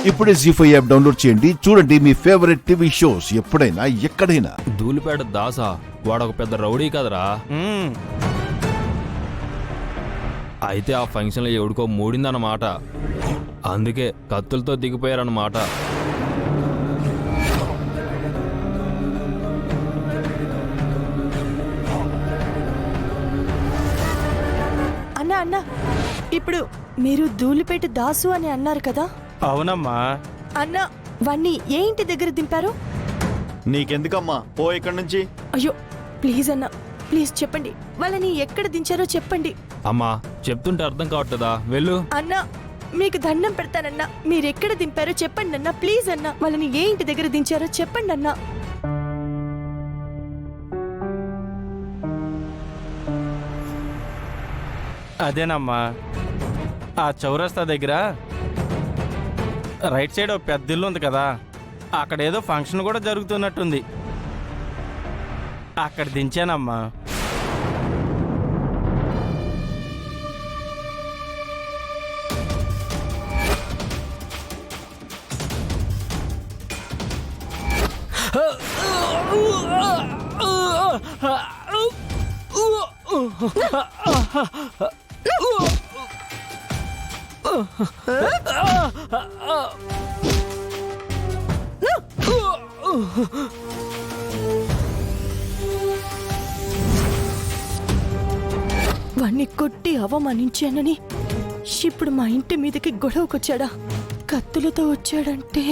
ఇప్పుడే జీ5 app download చేయండి. చూడండి మీ ఫేవరెట్ టీవీ షోస్ ఎప్పుడైనా ఎక్కడైనా. ధూళిపేట దాసా వాడొక పెద్ద రౌడీ కదరా. అయితే ఆ ఫంక్షన్లో ఎవడికో మూడిందన్నమాట. అందుకే కత్తులతో దిగిపోయారన్నమాట. అన్నా అన్నా, ఇప్పుడు మీరు ధూళిపేట దాసు అని అన్నారు కదా? అవునమ్మా. అన్నా, వాణ్ణి ఏ ఇంటి దగ్గర దింపారు? నీకెందుకమ్మా, పో ఇక్కడి నుంచి. అయ్యో ప్లీజ్ అన్నా, ప్లీజ్ చెప్పండి, వాళ్ళని ఎక్కడ దించారో చెప్పండి. అమ్మా చెప్తుంటే అర్థం కావట్లేదా? వెళ్ళు. అన్నా మీకు దండం పెడతానన్నా, మీరెక్కడ దింపారో చెప్పండి అన్నా, ప్లీజ్ అన్నా. వాళ్ళని ఏ ఇంటి దగ్గర దించారో చెప్పండి అన్నా. అదేనమ్మా, ఆ చౌరస్తా దగ్గర రైట్ సైడ్ ఒక పెద్ద ఇల్లు ఉంది కదా, అక్కడ ఏదో ఫంక్షన్ కూడా జరుగుతున్నట్టుంది. అక్కడ దించానమ్మా. వాణ్ణి కొట్టి అవమానించానని ఇప్పుడు మా ఇంటి మీదకి గొడవకొచ్చాడా? కత్తులతో వచ్చాడంటే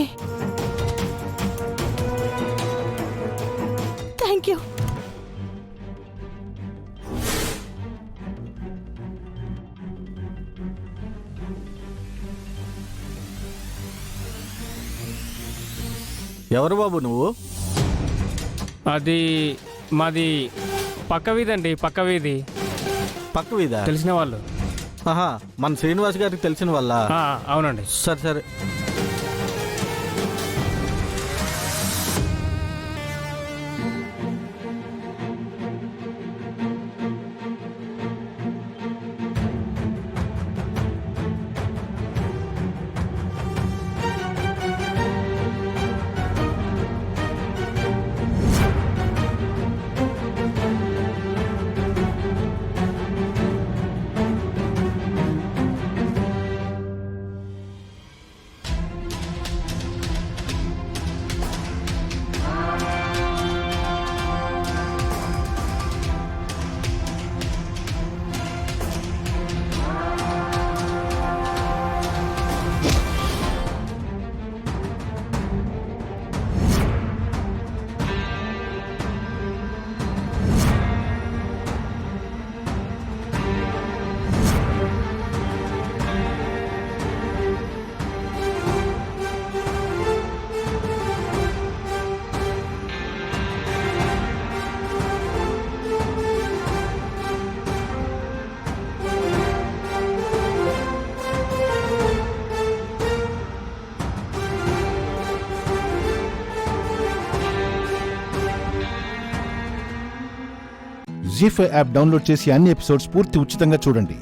థ్యాంక్ యూ. ఎవరు బాబు నువ్వు? అది మాది పక్క వీధి అండి, పక్క వీధి. పక్క వీధా? తెలిసిన వాళ్ళు. ఆహా, మన శ్రీనివాస్ గారికి తెలిసిన వాళ్ళ? అవునండి. సరే సరే. జీ5 యాప్ డౌన్లోడ్ చేసి అన్ని ఎపిసోడ్స్ పూర్తి ఉచితంగా చూడండి.